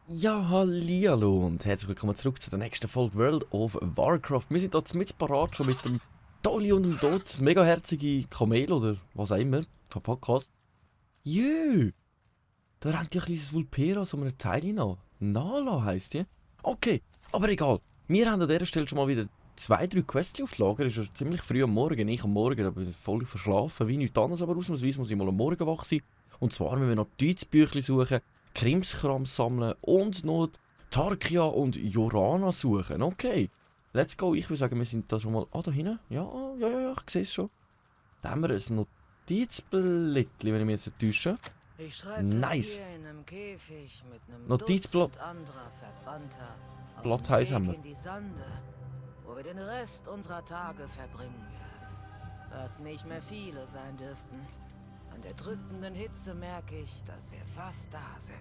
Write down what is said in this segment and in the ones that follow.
Ja, hallihallo und herzlich willkommen zurück zu der nächsten Folge World of Warcraft. Wir sind hier mit parat schon mit dem Dolly und dem Dot, megaherzige Kamel oder was auch immer, von Podcast. Jö, da rennt ja ein kleines Vulpera so einem Teil nach. Nala heisst die. Okay, aber egal. Wir haben an dieser Stelle schon mal wieder 2-3 Quests auf Lager. Es ist ja ziemlich früh am Morgen. Ich am Morgen, aber voll verschlafen. Wie nichts anderes, aber ausnahmsweise muss ich mal am Morgen wach sein. Und zwar müssen wir noch Notizbüchlein suchen, Krimskram sammeln und noch Tarkia und Jorana suchen. Okay, let's go. Ich würde sagen, wir sind da schon mal... Ah, da hinten? Ja, ich sehe es schon. Da haben wir ein Notizblättchen, wenn ich mich jetzt nicht täusche. Ich schreibe Nice. das hier in einem Käfig mit einem Notizblatt. Dutzend anderer Verbannter auf Blatt dem heiß Weg haben wir. in die Sande, wo wir den Rest unserer Tage verbringen werden. Was nicht mehr viele sein dürften. An der drückenden Hitze merke ich, dass wir fast da sind.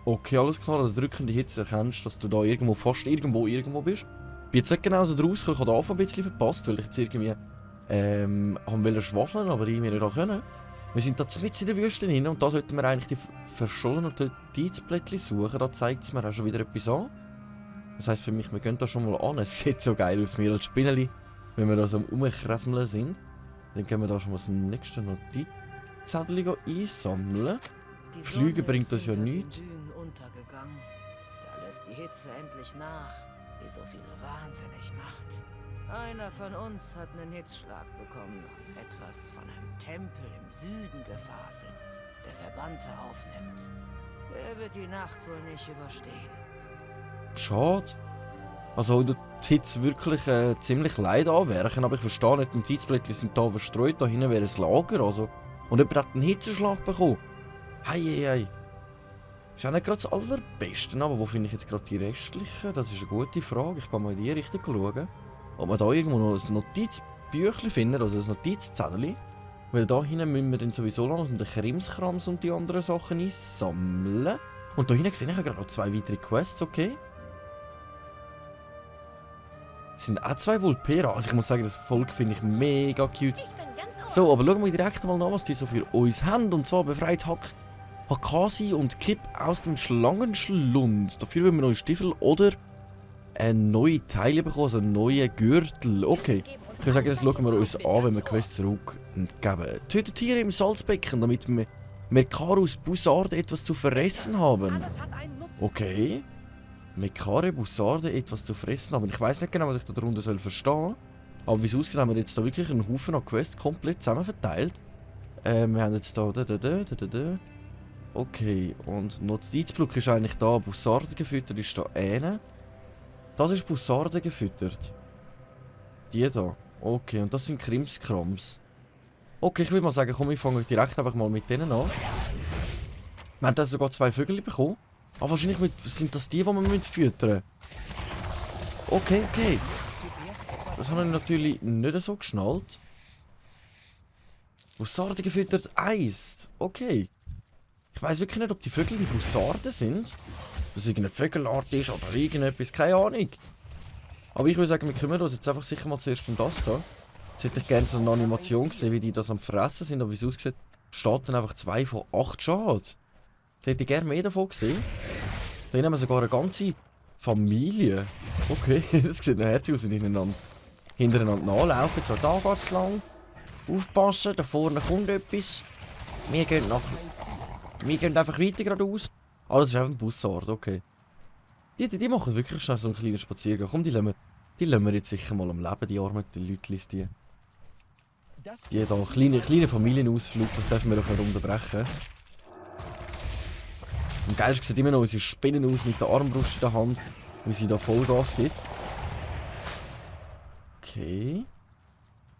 Okay, alles klar. Der drückende Hitze erkennst, dass du da irgendwo fast irgendwo bist. Ich bin jetzt nicht genau so draus gekommen. Ich habe den Anfang ein bisschen verpasst, weil ich jetzt irgendwie haben wollte schwafeln, aber irgendwie nicht können. Wir sind da mitten in der Wüste hin und da sollten wir eigentlich die verschollenen Notizblättchen suchen. Da zeigt es mir auch schon wieder etwas an. Das heisst für mich, wir gehen da schon mal an. Es sieht so geil aus, wir als Spinneli, wenn wir da so am Umkresmeln sind. Dann können wir da schon mal das nächste Notizzettel einsammeln. Die Flüge Sonne bringt ist das ja hinter den nichts. Dünen untergegangen. Da lässt die Hitze endlich nach, die so viele wahnsinnig macht. Einer von uns hat einen Hitzschlag bekommen und etwas von einem Tempel im Süden gefaselt, der Verbannte aufnimmt. Er wird die Nacht wohl nicht überstehen. Schade. Also tut die Hitze wirklich ziemlich leid anwerken, aber ich verstehe nicht, die Notizblättchen sind da verstreut, da hinten wäre ein Lager, also. Und jemand hat einen Hitzeschlag bekommen. Hei. Ist auch nicht gerade das Allerbeste, aber wo finde ich jetzt gerade die restlichen? Das ist eine gute Frage. Ich kann mal in die Richtung schauen. Ob wir da irgendwo noch ein Notizbüchlein finden, also ein Notizzettel. Weil da hinten müssen wir dann sowieso noch den Krimskrams und die anderen Sachen einsammeln. Und da hinten sehe ich ja gerade noch 2 weitere Quests, okay. Es sind auch 2 Vulpera. Also ich muss sagen, das Volk finde ich mega cute. So, aber schauen wir direkt mal nach, was die so für uns haben. Und zwar befreit Hakasi und Kip aus dem Schlangenschlund. Dafür wollen wir neue Stiefel oder neue Teile bekommen, also neue Gürtel. Okay, ich würde sagen, das schauen wir uns an, wenn wir Quests zurückgeben. Tötet Tiere im Salzbecken, damit wir Mekarus Bussarde etwas zu fressen haben. Okay. Mekare Bussarde etwas zu fressen haben. Ich weiß nicht genau, was ich darunter verstehen soll. Aber wie es aussieht, haben wir jetzt da wirklich einen Haufen an Quests komplett zusammen verteilt. Wir haben jetzt da. Okay, und Notizblock ist eigentlich da. Bussarde gefüttert ist da eine. Das ist Bussarde gefüttert. Die da. Okay, und das sind Krimskrams. Okay, ich würde mal sagen, komm, ich fange direkt einfach mal mit denen an. Wir haben da sogar 2 Vögel bekommen. Aber wahrscheinlich sind das die wir füttern. Okay. Das habe ich natürlich nicht so geschnallt. Bussarde gefüttert Eis. Okay. Ich weiß wirklich nicht, ob die Vögel die Bussarde sind. Dass irgendeine Vögelart ist oder irgendetwas. Keine Ahnung. Aber ich würde sagen, wir kümmern uns jetzt einfach sicher mal zuerst um das da. Jetzt hätte ich gerne so eine Animation gesehen, wie die das am Fressen sind. Aber wie es aussieht, steht dann einfach 2 von 8 Schade. Da hätte ich gerne mehr davon gesehen. Da haben wir sogar eine ganze Familie. Okay, das sieht noch herzig aus, wenn die hintereinander nachlaufen. So, da geht es lang. Aufpassen, da vorne kommt etwas. Wir gehen einfach weiter geradeaus. Alles ist einfach ein Bussard, okay. Die machen wirklich schnell so einen kleinen Spaziergang. Komm, die lassen wir jetzt sicher mal am Leben, die armen Leute. Die da, kleine Familienausflug, das dürfen wir doch nicht unterbrechen. Am geilsten sieht immer noch unsere Spinnen aus mit der Armbrust in der Hand, wie sie da Vollgas gibt. Okay.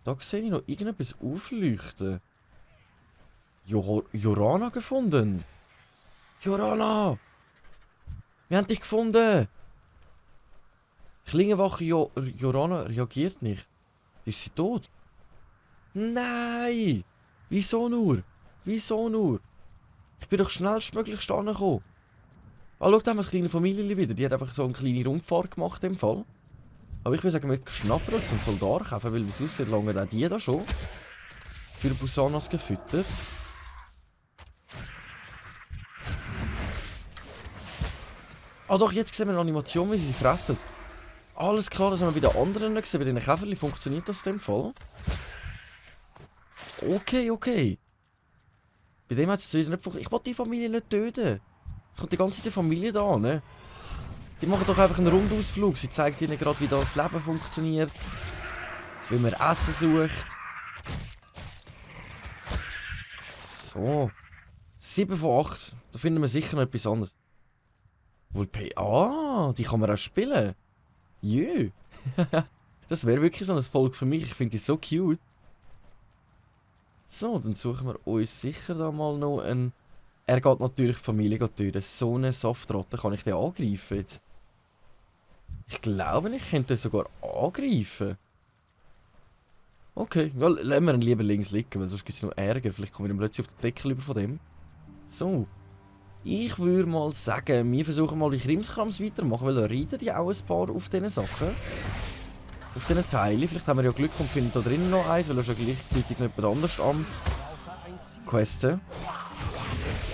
Da sehe ich noch irgendetwas aufleuchten. Jorana gefunden. Jorana! Wir haben dich gefunden! Klingenwache Jorana reagiert nicht. Ist sie tot? Nein! Wieso nur? Ich bin doch schnellstmöglich angekommen. Ah, schau, da haben wir eine kleine Familie wieder. Die hat einfach so eine kleine Rundfahrt gemacht im Fall. Aber ich würde sagen, wir schnappen uns einen Soldat kaufen, weil wieso sehr lange auch die da schon für Busanos gefüttert. Ah doch, jetzt sehen wir eine Animation, wie sie fressen. Alles klar, das haben wir bei den anderen nicht gesehen. Bei den Käferli funktioniert das in dem Fall. Okay, okay. Bei dem hat es wieder nicht funktioniert. Ich will die Familie nicht töten. Es kommt die ganze Zeit die Familie da, ne? Die machen doch einfach einen Rundausflug. Sie zeigt ihnen gerade, wie das Leben funktioniert. Wie man Essen sucht. So. 7 von 8. Da finden wir sicher noch etwas anderes. Wohl die kann man auch spielen. Jö. Das wäre wirklich so ein Volk für mich. Ich finde die so cute. So, dann suchen wir uns sicher da mal noch einen... Er geht natürlich die Familie töten. So eine Saftrotte, kann ich den angreifen jetzt? Ich glaube, ich könnte den sogar angreifen. Okay, ja, lassen wir ihn lieber links liegen, weil sonst gibt es noch Ärger. Vielleicht kommen wir dann plötzlich auf den Deckel über von dem. So. Ich würde mal sagen, wir versuchen mal die Krimskrams weitermachen, weil da reiten die auch ein paar auf diesen Sachen. Auf diesen Teilen. Vielleicht haben wir ja Glück und finden da drinnen noch eins, weil da ist ja gleichzeitig noch jemand anders am Questen.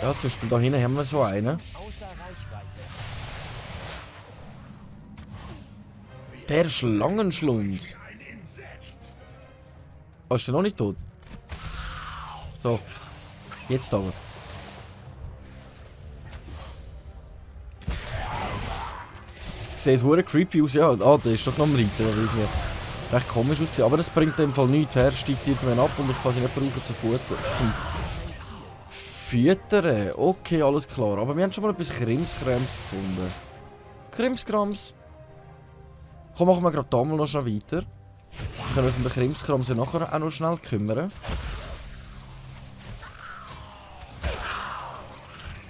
Ja, zum Beispiel da hinten haben wir so einen. Der Schlangenschlund. Oh, ist der noch nicht tot? So. Jetzt aber. Sieht hure creepy aus, ja. Ah, der ist doch noch am Reiten, da will ich mir recht komisch aussehen. Aber das bringt in dem Fall nichts. Er steigt irgendwann ab und ich kann sie nicht brauchen zum Füttern. Okay, alles klar. Aber wir haben schon mal etwas Krimskrams gefunden. Krimskrams. Komm, machen wir gerade da mal noch schnell weiter. Wir können uns um den Krimskrams ja nachher auch noch schnell kümmern.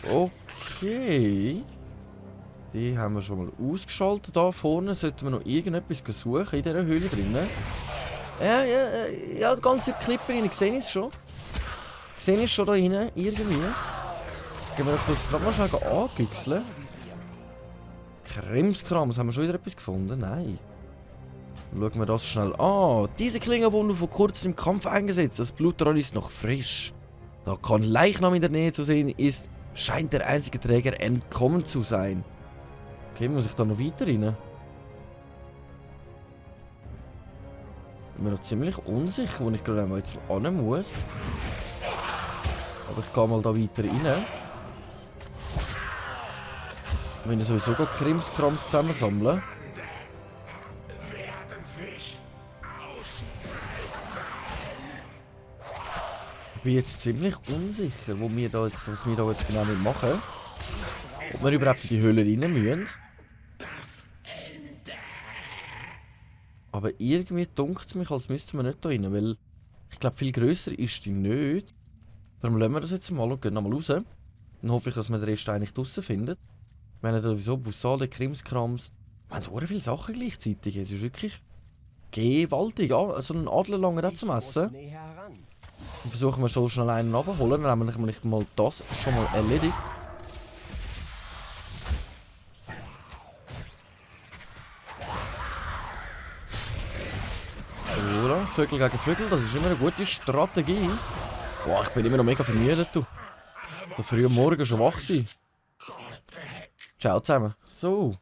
Okay. Die haben wir schon mal ausgeschaltet. Da vorne sollten wir noch irgendetwas suchen in dieser Höhle drinnen. Ja, ganz in die Klippe rein. Ich sehe es schon. Ich sehe es schon da hinten, irgendwie. Gehen wir das kurz gerade mal schnell angüchseln. Krimskrams, haben wir schon wieder etwas gefunden? Nein. Dann schauen wir das schnell an. Diese Klinge wurde vor kurzem im Kampf eingesetzt. Das Blutdrall ist noch frisch. Da kein Leichnam in der Nähe zu sehen ist, scheint der einzige Träger entkommen zu sein. Okay, muss ich da noch weiter rein? Ich bin mir noch ziemlich unsicher, wo ich gerade einmal jetzt an muss. Aber ich gehe mal da weiter rein. Wir müssen sowieso gerade Krimskrams zusammensammeln. Ich bin jetzt ziemlich unsicher, was wir da jetzt genau machen. Ob wir überhaupt in die Höhle rein müssen. Aber irgendwie dunkt es mich, als müssten wir nicht da rein, weil ich glaube, viel grösser ist die nicht. Darum lassen wir das jetzt mal und gehen nochmal raus. Dann hoffe ich, dass wir den Rest eigentlich draussen finden. Wir haben ja sowieso Busale, Krimskrams. Wir haben so viele Sachen gleichzeitig. Es ist wirklich gewaltig. Ja, so einen Adler lange da zum Essen. Dann versuchen wir so schnell einen abzuholen. Dann haben wir nicht mal das schon mal erledigt. Oder? Vögel gegen Vögel, das ist immer eine gute Strategie. Boah, ich bin immer noch mega vermüdet, du. So früh am Morgen schon wach sein. Ciao zusammen. So.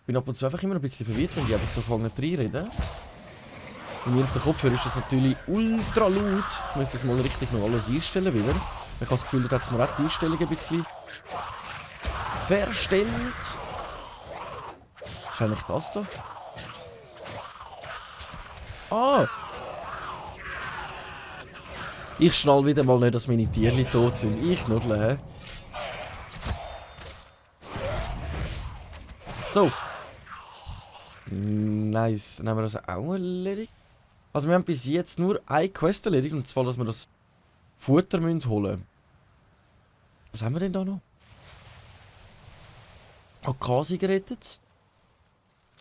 Ich bin ab und zu einfach immer ein bisschen verwirrt, wenn die einfach so fangen reinreden. Bei mir auf den Kopfhörer ist das natürlich ultra laut. Ich muss das mal richtig noch alles einstellen wieder. Ich habe das Gefühl, da hat es mir auch die Einstellung ein bisschen verstellt. Ist eigentlich das da? Ah! Ich schnall wieder mal nicht, dass meine Tierli tot sind. Ich nuddle, hä? So. Nice. Dann haben wir das auch erledigt. Also wir haben bis jetzt nur eine Quest erledigt. Und zwar, dass wir das Futter holen müssen. Was haben wir denn da noch? Akasi gerettet.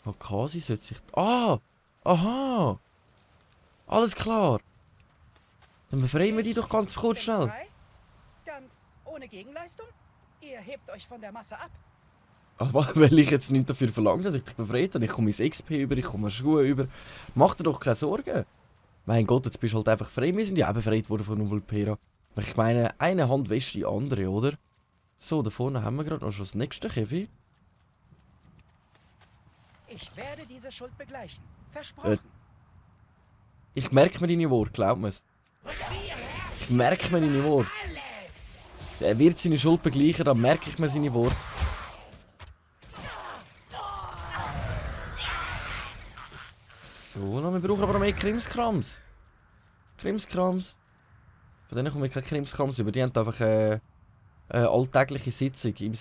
Akasi sollte sich... Ah! Aha! Alles klar. Dann befreien wir die doch ganz kurz schnell. Ganz ohne Gegenleistung? Ihr hebt euch von der Masse ab. Aber weil ich jetzt nicht dafür verlange, dass ich dich befreit habe. Ich komme ins XP über, ich komme Schuhe über. Mach dir doch keine Sorgen. Mein Gott, jetzt bist du halt einfach frei. Wir sind ja auch befreit worden von Volpera. Ich meine, eine Hand wäscht die andere, oder? So, da vorne haben wir gerade noch schon das nächste, Kevi. Ich werde diese Schuld begleichen. Versprochen. Ich merke mir deine Worte, glaub mir's. Ich merke mir deine Worte. Er wird seine Schuld begleichen, dann merke ich mir seine Worte. So, wir brauchen aber noch mehr Krimskrams. Krimskrams. Von denen kommen wir keine Krimskrams über. Die haben einfach eine alltägliche Sitzung. Im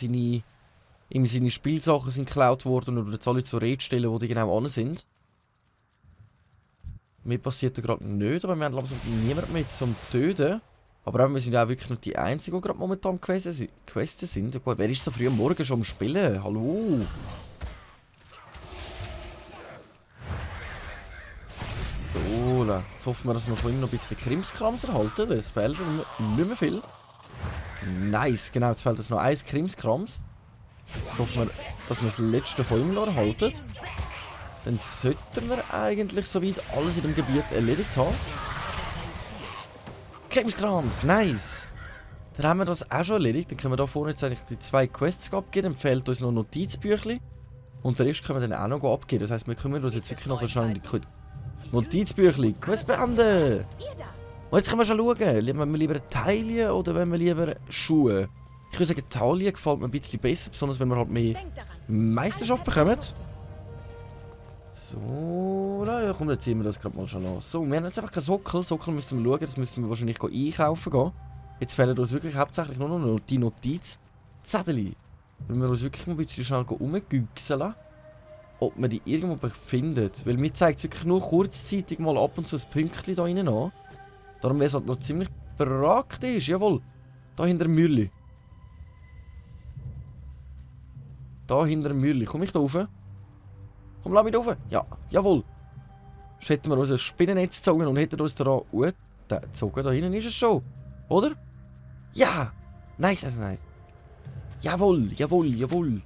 Sinne Spielsachen sind geklaut worden und jetzt alle zur Rede stellen, wo die genau an sind. Mir passiert da gerade nicht, aber wir haben langsam niemand mehr zum Töten. Aber wir sind ja auch wirklich nicht die Einzigen, die gerade momentan Questen sind. Gut, wer ist so früh am Morgen schon am Spielen? Hallo? So, jetzt hoffen wir, dass wir von ihm noch ein bisschen Krimskrams erhalten. Es fehlt nicht mehr viel. Nice, genau, jetzt fehlt uns noch 1 Krimskrams. Hoffen wir, dass wir das letzte von ihm noch erhalten. Dann sollten wir eigentlich soweit alles in dem Gebiet erledigt haben. Krimskrams, nice! Dann haben wir das auch schon erledigt. Dann können wir da vorne jetzt eigentlich die 2 Quests abgeben. Dann fehlt uns noch Notizbüchli. Und den Rest können wir dann auch noch abgeben. Das heisst, wir kümmern uns jetzt wirklich noch schnell um die Notizbüchli. Quest beenden! Und jetzt können wir schon schauen. Wenn wir lieber Taillen oder wenn wir lieber Schuhe? Ich würde sagen, Taillen gefällt mir ein bisschen besser. Besonders wenn wir halt mehr Meisterschaft bekommen. So, ja, komm, jetzt ziehen wir das gerade mal schon an. So, wir haben jetzt einfach keinen Sockel. Sockel müssen wir schauen, das müssen wir wahrscheinlich einkaufen gehen. Jetzt fehlen uns wirklich hauptsächlich nur noch die Notizzettel. Wenn wir uns wirklich mal ein bisschen schnell rumgüchseln, ob man die irgendwo findet. Weil mir zeigt es wirklich nur kurzzeitig mal ab und zu ein Pünktchen da rein an. Darum wäre es halt noch ziemlich praktisch. Jawohl, da hinter dem Mülli. Da hinter dem Mülli. Komm ich da rauf? Komm, lass mich rauf. Ja, jawohl. Jetzt hätten wir uns ein Spinnennetz gezogen und hätten uns da gezogen. Da hinten ist es schon. Oder? Ja! Nice, nice. Jawohl, jawohl, jawohl.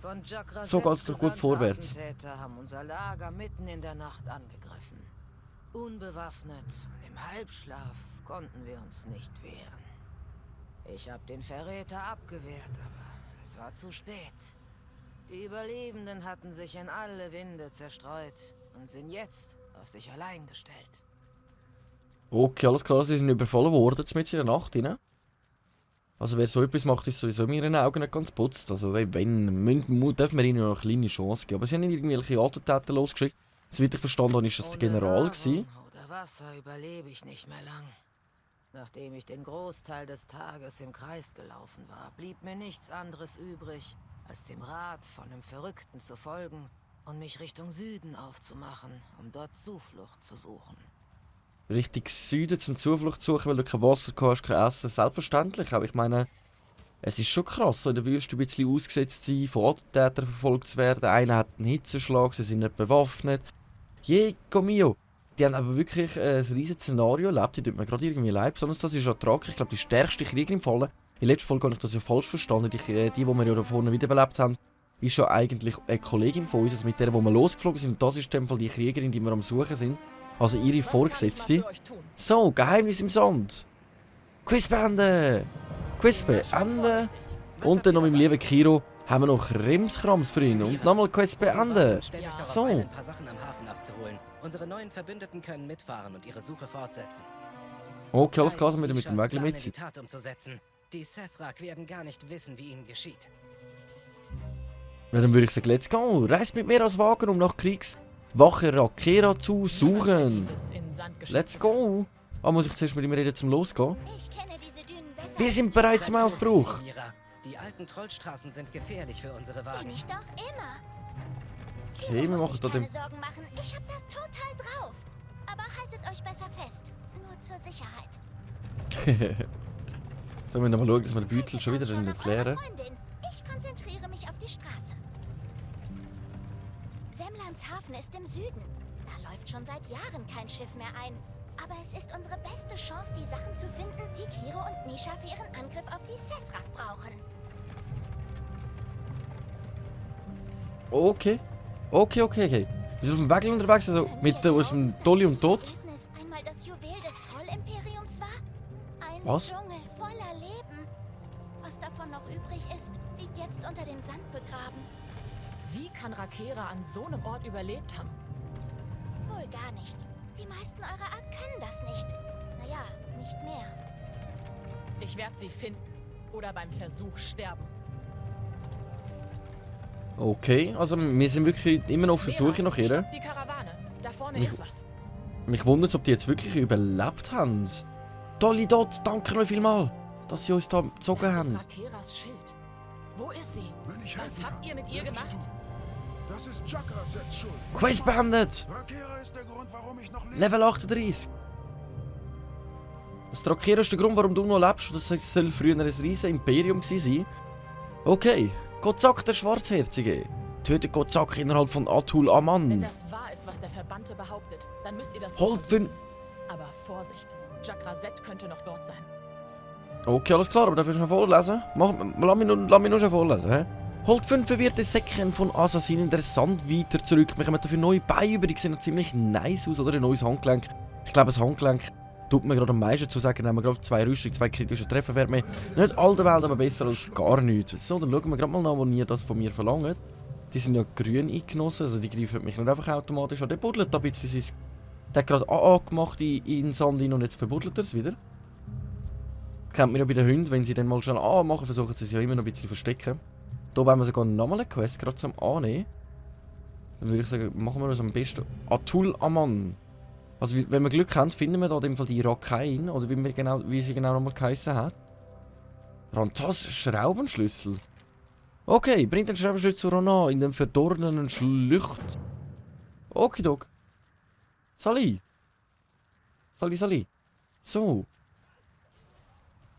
So geht's doch gut vorwärts. Attentäter haben unser Lager mitten in der Nacht angegriffen. Unbewaffnet und im Halbschlaf konnten wir uns nicht wehren. Ich habe den Verräter abgewehrt, aber es war zu spät. Die Überlebenden hatten sich in alle Winde zerstreut und sind jetzt auf sich allein gestellt. Okay, alles klar, sie sind überfallen worden, jetzt mit in der Nacht rein. Also wer so etwas macht, ist sowieso in ihren Augen nicht ganz putzt. Also wenn, dürfen wir ihnen noch eine kleine Chance geben. Aber sie haben nicht irgendwelche Attentäter losgeschickt. Soweit ich verstanden habe, ist das der General gewesen. Oder Wasser überlebe ich nicht mehr lang. Nachdem ich den Großteil des Tages im Kreis gelaufen war, blieb mir nichts anderes übrig, als dem Rat von dem Verrückten zu folgen und mich Richtung Süden aufzumachen, um dort Zuflucht zu suchen. Richtung Süden zum Zuflucht suchen, weil du kein Wasser hast, kein Essen. Selbstverständlich, aber ich meine, es ist schon krass, so in der Wüste ein bisschen ausgesetzt zu sein, von Attentätern verfolgt zu werden. Einer hat einen Hitzeschlag, sie sind nicht bewaffnet. Jego mio! Die haben aber wirklich ein riesiges Szenario erlebt, die tut mir gerade irgendwie leid. Besonders das ist Atrak, ich glaube die stärkste Kriegerin im Fall. In der letzten Folge habe ich das ja falsch verstanden. Die wir ja da vorne wiederbelebt haben, ist ja eigentlich eine Kollegin von uns, also mit der, wo wir losgeflogen sind. Und das ist in dem Fall die Kriegerin, die wir am Suchen sind. Also ihre Vorgesetzte. So, Geheimnis im Sand. Quiz beenden. Quiz beenden. Und dann noch mit dem lieben Kiro haben wir noch Krimskrams für ihn. Und nochmal Quiz beenden. So. Ein paar Sachen am Hafen abzuholen. Unsere neuen Verbündeten können mitfahren und ihre Suche fortsetzen. Okay, alles klar, mit dem Möglich mit. Die Tat umzusetzen. Die Sethrak werden gar nicht wissen, wie ihnen geschieht. Ja, dann würde ich sagen, let's go. Reist mit mir als Wagen, um nach Kriegswache Rakera zu suchen. Let's go. Ah, muss ich zuerst mit ihm reden, zum Losgehen? Wir sind bereits im Aufbruch. Die alten Trollstraßen sind gefährlich für unsere Wagen. Bin ich doch immer. Okay, wir machen da den... Sorgen machen. Ich hab das total drauf. Aber haltet euch besser fest. Nur zur Sicherheit. Sollen wir noch mal schauen, dass wir den Beutel schon wieder erklären? Ich konzentriere mich auf die Straße. Semlans Hafen ist im Süden. Da läuft schon seit Jahren kein Schiff mehr ein. Aber es ist unsere beste Chance, die Sachen zu finden, die Kiro und Nisha für ihren Angriff auf die Sethrak brauchen. Okay. Okay. Wir sind auf dem Weg unterwegs, also mit aus dem Dolly und Tod. Wildnis einmal das Juwel des Trollimperiums war? Ein Was? Dschungel voller Leben. Was davon noch übrig ist, liegt jetzt unter dem Sand begraben. Wie kann Rakera an so einem Ort überlebt haben? Wohl gar nicht. Die meisten eurer Art können das nicht. Naja, nicht mehr. Ich werde sie finden. Oder beim Versuch sterben. Okay, also wir sind wirklich immer noch auf der Suche nach ihr. Stopp die Karawane. Da vorne ist was. Mich wundert, ob die jetzt wirklich überlebt haben. Dolly Dot, danke noch vielmals, dass sie uns da gezogen Das haben. ist Rakeras Schild. Wo ist sie? Wenn ich Was helfen habt kann, ihr mit ihr wer bist gemacht? du? Das ist Jakrasets Schuld. Quest beendet! Rakera ist der Grund, warum ich noch lebe. Level 38. Das Rakera ist der Grund, warum du noch lebst. Das soll früher ein riesen Imperium gewesen sein. Okay, Gozak der Schwarzherzige. Tötet Gozak innerhalb von Atul Wenn Aman. das wahr ist, was der Verbannte behauptet, dann müsst ihr das Holt untersuchen. Aber Vorsicht, Jakrazet könnte noch dort sein. Okay, alles klar, aber darf ich noch vorlesen? Lass mich nur schon vorlesen. He? Holt 5 verwirrte Säckchen von Assassinen der Sandweiter zurück. Wir kommen dafür neue Beine über, die sehen noch ziemlich nice aus, oder? Ein neues Handgelenk. Ich glaube, das Handgelenk tut mir gerade am meisten zu sagen, nehmen wir gerade 2 Rüstung, 2 kritische Treffer wäre mehr. Nicht alte Welt, aber besser als gar nichts. So, dann schauen wir gerade mal nach, wo ihr das von mir verlangt. Die sind ja grün eingenossen, also die greifen mich nicht einfach automatisch an. Der buddelt ein bisschen sein... Der hat gerade AA gemacht in den Sand rein und jetzt verbuddelt er es wieder. Das kennt man ja bei den Hunden, wenn sie dann mal schon AA machen, versuchen sie es ja immer noch ein bisschen verstecken. Hier haben wir sogar nochmal eine Quest, gerade zum Annehmen. Dann würde ich sagen, machen wir uns am besten Atul Aman. Also wenn wir Glück haben, finden wir da in dem Fall die Rakain, oder wie sie genau nochmal geheißen hat. Rantas Schraubenschlüssel. Okay, bringt den Schraubenschlüssel zu Rana in dem verdorrenen Schlucht. Okidok. Sali. Sali. So.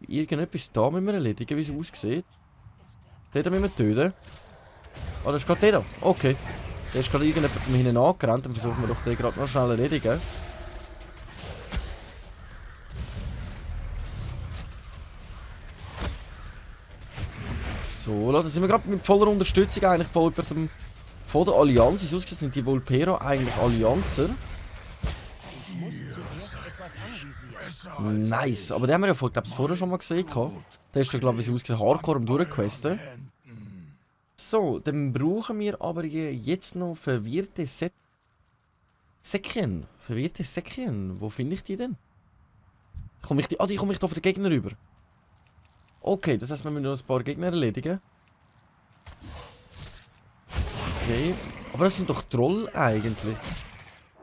Irgendetwas da müssen wir erledigen, wie es aussieht. Den müssen wir töten. Oh, das ist gerade der da. Okay. Der ist gerade irgendjemand von hinten angerannt, dann versuchen wir doch den gerade noch schnell erledigen. So, da sind wir gerade mit voller Unterstützung eigentlich von der Allianz. Wie es aussieht, sind die Volpero eigentlich Allianzer. Nice, aber den haben wir ja vorher schon mal gesehen. Der ist ja, glaube ich, wie es aussieht, Hardcore am Durchquesten. So, dann brauchen wir aber jetzt noch verwirrte Säckchen. Verwirrte Säckchen. Wo finde ich die denn? Die komme ich da von den Gegnern rüber. Okay, das heißt, wir müssen noch ein paar Gegner erledigen. Okay, aber das sind doch Troll eigentlich.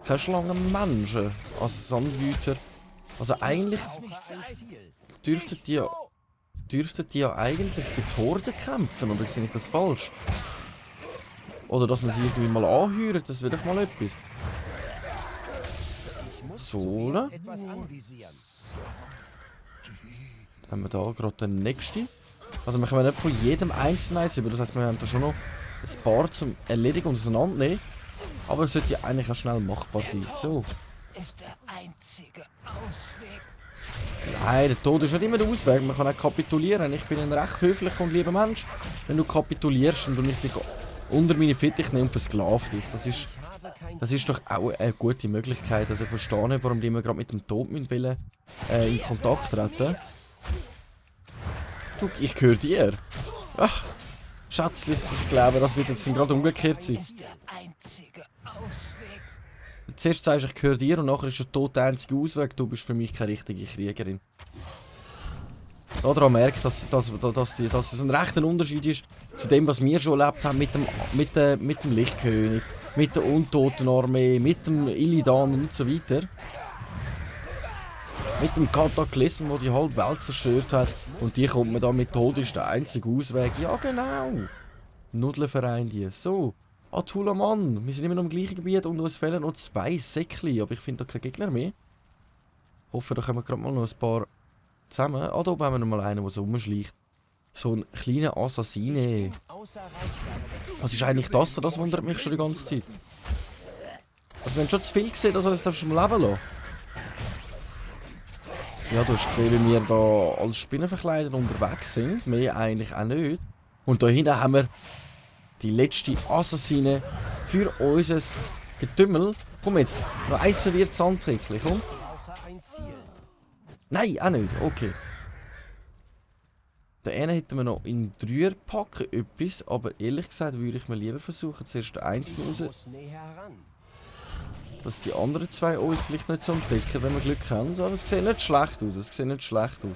Keine Schlangenmenschen. Also Sandwüter. Also eigentlich dürften die ja eigentlich für die Horde kämpfen, oder sehe ich das falsch? Oder dass man sie irgendwie mal anheuert, das wäre doch mal etwas. So, da haben wir da gerade den nächsten. Also wir können nicht von jedem einzelnen eins über, das heisst, wir haben da schon noch ein paar zum Erledigen und auseinandernehmen. Aber es sollte ja eigentlich auch schnell machbar sein. So. Ist der einzige Ausweg. Nein, der Tod ist nicht immer der Ausweg. Man kann auch kapitulieren. Ich bin ein recht höflicher und lieber Mensch. Wenn du kapitulierst und du nicht dich unter meine Fittiche nimmst und versklavst dich. Das ist doch auch eine gute Möglichkeit. Also ich verstehe nicht, warum die immer gerade mit dem Tod wollen, in Kontakt treten. Du, ich höre dir. Ach, Schätzli, ich glaube, das wird jetzt gerade umgekehrt sein. Zuerst sagst du, ich höre dir und nachher ist der Tod der einzige Ausweg. Du bist für mich keine richtige Kriegerin. Daran merkt, dass es ein rechter Unterschied ist zu dem, was wir schon erlebt haben mit dem Lichtkönig, mit der Untotenarmee, mit dem Illidan und so weiter. Mit dem Kataklysm, der die halbe Welt zerstört hat. Und die kommt man da mit Tod ist der einzige Ausweg. Ja genau. Nudelverein die. So. Atul Aman. Wir sind immer noch im gleichen Gebiet und uns fehlen noch 2 Säckchen. Aber ich finde da keine Gegner mehr. Ich hoffe, da kommen wir gerade mal noch ein paar zusammen. Ah, da oben haben wir noch mal einen, der so rumschleicht. So ein kleiner Assassine. Was ist eigentlich das? Das wundert mich schon die ganze Zeit. Also wir haben schon zu viel gesehen, dass wir uns schon mal leben lassen. Ja, du hast gesehen, wie wir da als Spinnenverkleider unterwegs sind. Mehr eigentlich auch nicht. Und da hinten haben wir Die letzte Assassine für unser Getümmel. Komm jetzt, noch eins verwirrtes Sandtrickchen, komm. Nein, auch nicht, okay. Den einen hätten wir noch in 3er packen, etwas, aber ehrlich gesagt würde ich mir lieber versuchen, zuerst den einzelnen raus, dass die anderen zwei uns vielleicht nicht so entdecken, wenn wir Glück haben, aber es sieht nicht schlecht aus, es sieht nicht schlecht aus.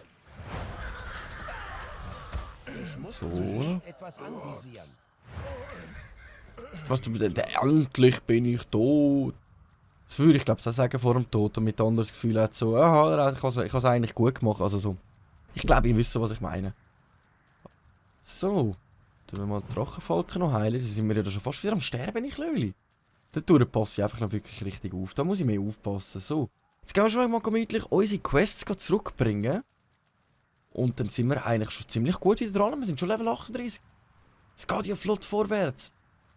So. Was du wieder, endlich bin ich tot. Das würde ich glaube ich auch sagen vor dem Tod, damit der andere das Gefühl hat, so, aha, ich habe es eigentlich gut gemacht, also so. Ich glaube, ihr wisst, was ich meine. So, dann wir mal die Drachenfalken noch heilen. Sie sind wir ja schon fast wieder am Sterben, ich Löli. Dadurch passe ich einfach noch wirklich richtig auf. Da muss ich mehr aufpassen. So, jetzt gehen wir schon mal gemütlich unsere Quests zurückbringen. Und dann sind wir eigentlich schon ziemlich gut wieder dran. Wir sind schon Level 38. Es geht ja flott vorwärts.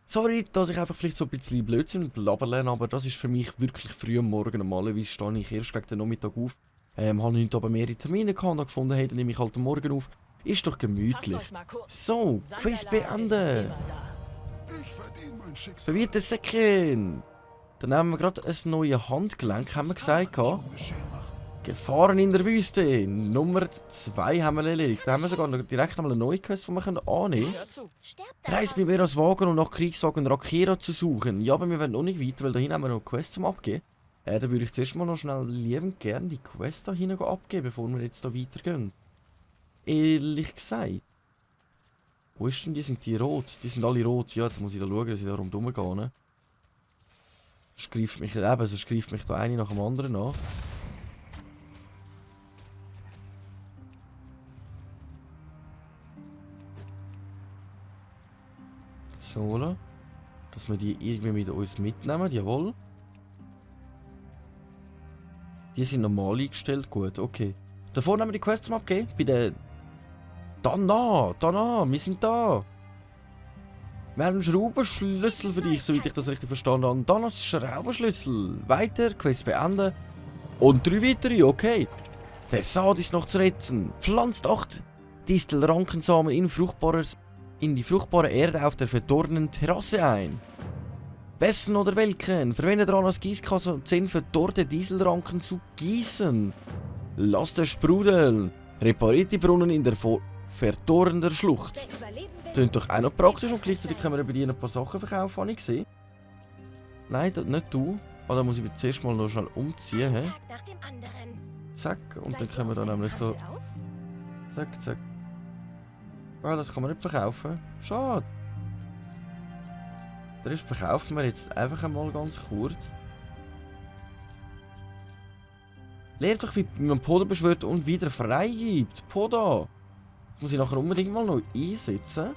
Sorry, dass ich einfach vielleicht so ein bisschen Blödsinn und blabbern, aber das ist für mich wirklich früh am Morgen. Normalerweise stehe ich erst gegen den Nachmittag auf. Habe heute aber mehrere Termine gehabt und gefunden, hey, dann nehme ich halt am Morgen auf. Ist doch gemütlich. So, Quiz beenden. Ich verdiene mein Schicksal. Verwirrtes Säckchen. Dann haben wir gerade ein neues Handgelenk, haben wir gesagt. Gefahren in der Wüste. Nummer 2 haben wir erledigt. Da haben wir sogar noch direkt einmal eine neue Quest, die wir annehmen können. Reist mit mir als Wagen, um nach Kriegswagen Rakera zu suchen. Ja, aber wir werden noch nicht weiter, weil da hinten haben wir noch eine Quest zum Abgeben. Dann würde ich zuerst mal noch schnell liebend gerne die Quest da hinten abgeben, bevor wir jetzt da weitergehen. Ehrlich gesagt. Wo ist denn die? Sind die rot? Die sind alle rot. Ja, jetzt muss ich da schauen, dass ich da rumgehen. Ne? Sonst greift mich eben, sonst greift mich da eine nach dem anderen an. So, dass wir die irgendwie mit uns mitnehmen, jawohl. Die sind normal eingestellt, gut, okay. Davor haben wir die Quests zum Abgeben, bei der... Dana, wir sind da. Wir haben einen Schraubenschlüssel für dich, soweit ich das richtig verstanden habe. Danas Schraubenschlüssel. Weiter, Quest beenden. Und 3 weitere, okay. Der Saat ist noch zu retten. Pflanzt 8 Distelrankensamen in die fruchtbare Erde auf der verdorrenen Terrasse ein. Wessen oder welchen? Verwende daran als Gießkasse, um 10 verdorrte Dieselranken zu gießen. Lasst es sprudeln. Repariert die Brunnen in der verdorrenden Schlucht. Klingt doch auch noch praktisch und gleichzeitig können wir bei dir ein paar Sachen verkaufen, habe ich gesehen. Nein, das nicht du. Ah, da muss ich zuerst mal noch schnell umziehen. He? Zack, und dann können wir da nämlich da... Zack, zack. Ah, das kann man nicht verkaufen. Schade. Der Rest verkaufen wir jetzt einfach einmal ganz kurz. Lehrt doch, wie man Poda beschwört und wieder freigibt. Poda! Das muss ich nachher unbedingt mal noch einsetzen.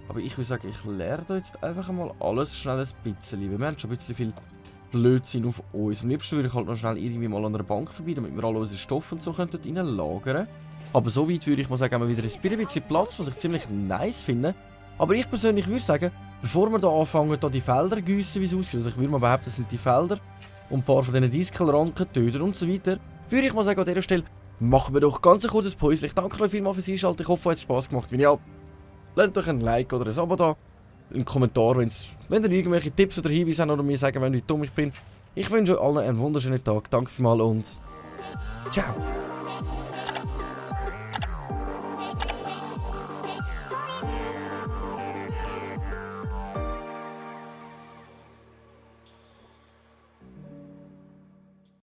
Aber ich würde sagen, ich lehre da jetzt einfach mal alles schnell ein bisschen. Wir haben schon ein bisschen viel Blödsinn auf uns. Am liebsten würde ich halt noch schnell irgendwie mal an einer Bank vorbei, damit wir alle unsere Stoffe und so dort lagern. Aber so weit würde ich mal sagen, haben wir wieder ein bisschen Platz, was ich ziemlich nice finde. Aber ich persönlich würde sagen, bevor wir da anfangen, da die Felder gießen, wie es aussieht, also ich würde mal behaupten, das sind die Felder und ein paar von diesen Diskelranken töten und so weiter, würde ich mal sagen, an dieser Stelle machen wir doch ganz ein kurzes Päuschen. Ich danke euch vielmals fürs Einschalten, ich hoffe, es hat Spass gemacht. Wenn ja, lasst euch ein Like oder ein Abo da, einen Kommentar, wenn ihr irgendwelche Tipps oder Hinweise habt oder mir sagen, wie dumm ich bin. Ich wünsche euch allen einen wunderschönen Tag, danke vielmals und ciao!